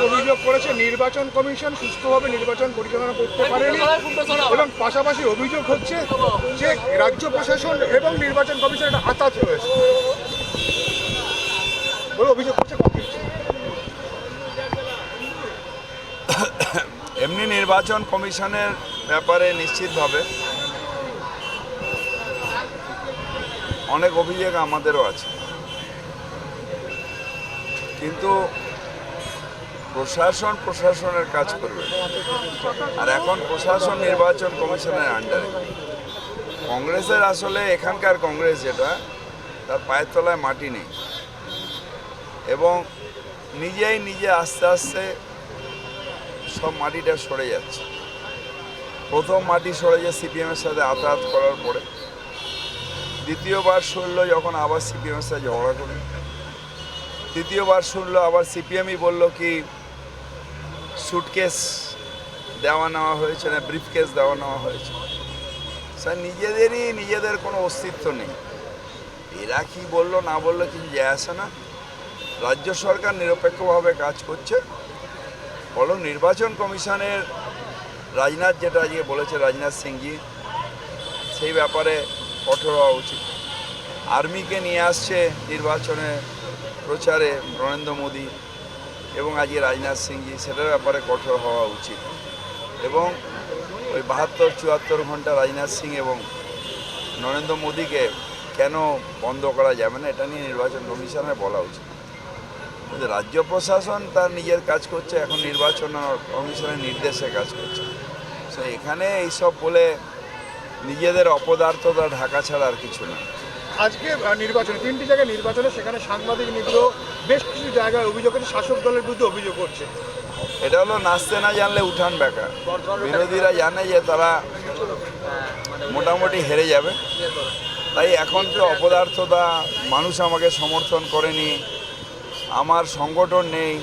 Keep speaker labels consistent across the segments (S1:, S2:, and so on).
S1: অভিযোগ করেছে নির্বাচন কমিশন সুষ্ঠুভাবে নির্বাচন পরিচালনা করতে পারেনি এবং পাশাপাশি অভিযোগ হচ্ছে যে রাজ্য প্রশাসন এবং নির্বাচন কমিশন একটা আতাত রয়েছে বলে অভিযোগ করছে কংগ্রেস।
S2: এমনি নির্বাচন কমিশনের ব্যাপারে নিশ্চিতভাবে অনেক অভিযোগ আমাদেরও আছে, কিন্তু প্রশাসনের কাজ করবে। আর এখন প্রশাসন নির্বাচন কমিশনের আন্ডারে। কংগ্রেসের আসলে এখানকার কংগ্রেস যেটা, তার পায়ের তলায় মাটি নেই এবং নিজে আস্তে আস্তে সব মাটিটা সরে যাচ্ছে। প্রথম মাটি সরে যায় সিপিএমের সাথে আতাত করার পরে, দ্বিতীয়বার সরল যখন আবার সিপিএমের সাথে ঝগড়া করে, তৃতীয়বার শুনলো আবার সিপিএমই বললো কি সুটকেস দেওয়া নেওয়া হয়েছে না ব্রিফকেস দেওয়া নেওয়া হয়েছে। স্যার নিজেদের কোনো অস্তিত্ব নেই। এরা কি বললো না বললো কিছু যায় আসে না। রাজ্য সরকার নিরপেক্ষভাবে কাজ করছে। বরং নির্বাচন কমিশনের রাজনাথ যেটা আজকে বলেছে, রাজনাথ সিংজি, সেই ব্যাপারে কঠোর হওয়া উচিত। আর্মিকে নিয়ে আসছে নির্বাচনে প্রচারে নরেন্দ্র মোদী এবং আজকে রাজনাথ সিংজি, সেটার ব্যাপারে কঠোর হওয়া উচিত। এবং ওই 72-74 ঘন্টা রাজনাথ সিং এবং নরেন্দ্র মোদীকে কেন বন্ধ করা যাবে না, এটা নিয়ে নির্বাচন কমিশনের বলা উচিত। কিন্তু রাজ্য প্রশাসন তার নিজের কাজ করছে, এখন নির্বাচন কমিশনের নির্দেশে কাজ করছে। তো এখানে এইসব বলে নিজেদের অপদার্থতা ঢাকা ছাড়া আর কিছু না।
S1: আজকে নির্বাচনে 3টি জায়গায় নির্বাচনে সেখানে সাংবাদিক নিগ্রহ বেশ কিছু জায়গায় অভিযোগ করছে, শাসক দলের বিরুদ্ধে অভিযোগ করছে।
S2: এটা হলো নাচতে না জানলে উঠান বেকার। বিরোধীরা জানে যে তারা মোটামুটি হেরে যাবে, তাই এখন তো অপদার্থতা, মানুষ আমাকে সমর্থন করেনি, আমার সংগঠন নেই,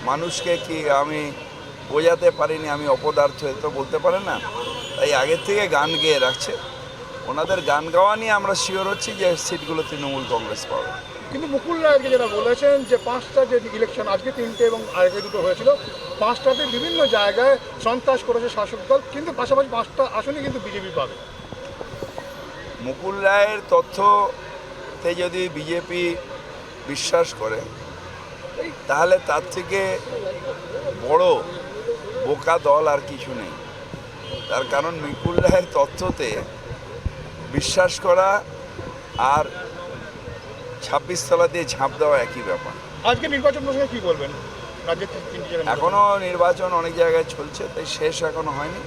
S2: মানুষকে কি আমি বোঝাতে পারিনি আমি অপদার্থ, তো বলতে পারে না। তাই আগের থেকে গান গেয়ে রাখছে। ওনাদের গান গাওয়া নিয়ে আমরা শিওর হচ্ছি যে সিটগুলো তৃণমূল কংগ্রেস পাবে।
S1: কিন্তু মুকুল রায় আজকে যেটা বলেছেন যে 5টা যে ইলেকশন, আজকে 3টে এবং আগে 2টো হয়েছিল, 5টাতে বিভিন্ন জায়গায় সন্ত্রাস করেছে শাসক দল, কিন্তু পাশাপাশি 5টা আসনই কিন্তু বিজেপি পাবে।
S2: মুকুল রায়ের তথ্যতে যদি বিজেপি বিশ্বাস করে, তাহলে তার থেকে বড় বোকা দল আর কিছু নেই। তার কারণ মুকুল রায়ের তথ্যতে বিশ্বাস করা আর 26 তলা দিয়ে ঝাঁপ দেওয়া একই ব্যাপার।
S1: আজকে নির্বাচন প্রসঙ্গে কি বলবেন? রাজ্যের 3টি জায়গায়
S2: এখনও নির্বাচন অনেক জায়গায় চলছে, তাই শেষ এখনো হয়নি।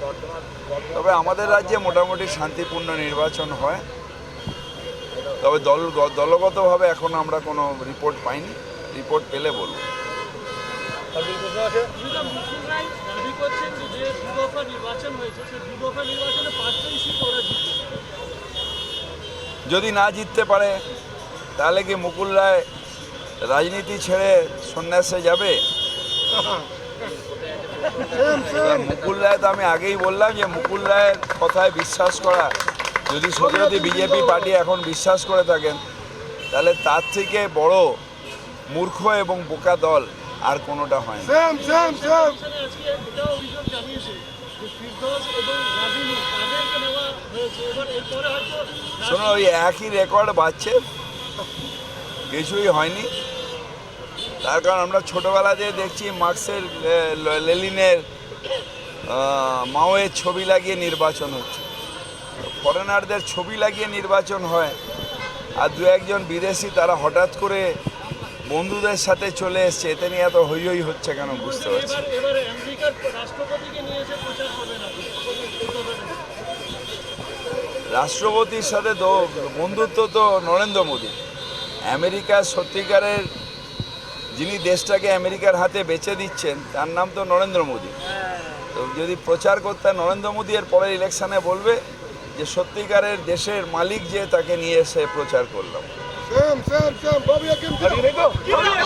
S2: তবে আমাদের রাজ্যে মোটামুটি শান্তিপূর্ণ নির্বাচন হয়। তবে দলগতভাবে এখন আমরা কোনো রিপোর্ট পাইনি, রিপোর্ট পেলে বলবো। যদি না জিততে পারে তাহলে কি মুকুল রায় রাজনীতি ছেড়ে সন্ন্যাসে যাবে? মুকুল রায় তো আমি আগেই বললাম যে মুকুল রায়ের কথায় বিশ্বাস করা, যদি বিজেপি পার্টি এখন বিশ্বাস করে থাকেন, তাহলে তার থেকে বড় মূর্খ এবং বোকা দল আর কোনোটা হয় না। শোনো, ওই একই রেকর্ড বাড়ছে, কিছুই হয়নি। তার কারণ আমরা ছোটোবেলা দিয়ে দেখছি মার্কসের, লেনিনের, মাওয়ের ছবি লাগিয়ে নির্বাচন হচ্ছে। ফরেনারদের ছবি লাগিয়ে নির্বাচন হয়, আর 2-1 বিদেশি তারা হঠাৎ করে বন্ধুদের সাথে চলে এসছে। এতে নিয়ে এত হই হচ্ছে কেন বুঝতে পারছি। রাষ্ট্রপতির সাথে তো বন্ধুত্ব তো নরেন্দ্র মোদী। আমেরিকার সত্যিকারের যিনি দেশটাকে আমেরিকার হাতে বেচে দিচ্ছেন, তার নাম তো নরেন্দ্র মোদী। তো যদি প্রচার করতে নরেন্দ্র মোদী এর পরের ইলেকশনে বলবে যে সত্যিকারের দেশের মালিক যে, তাকে নিয়ে এসে প্রচার করলাম।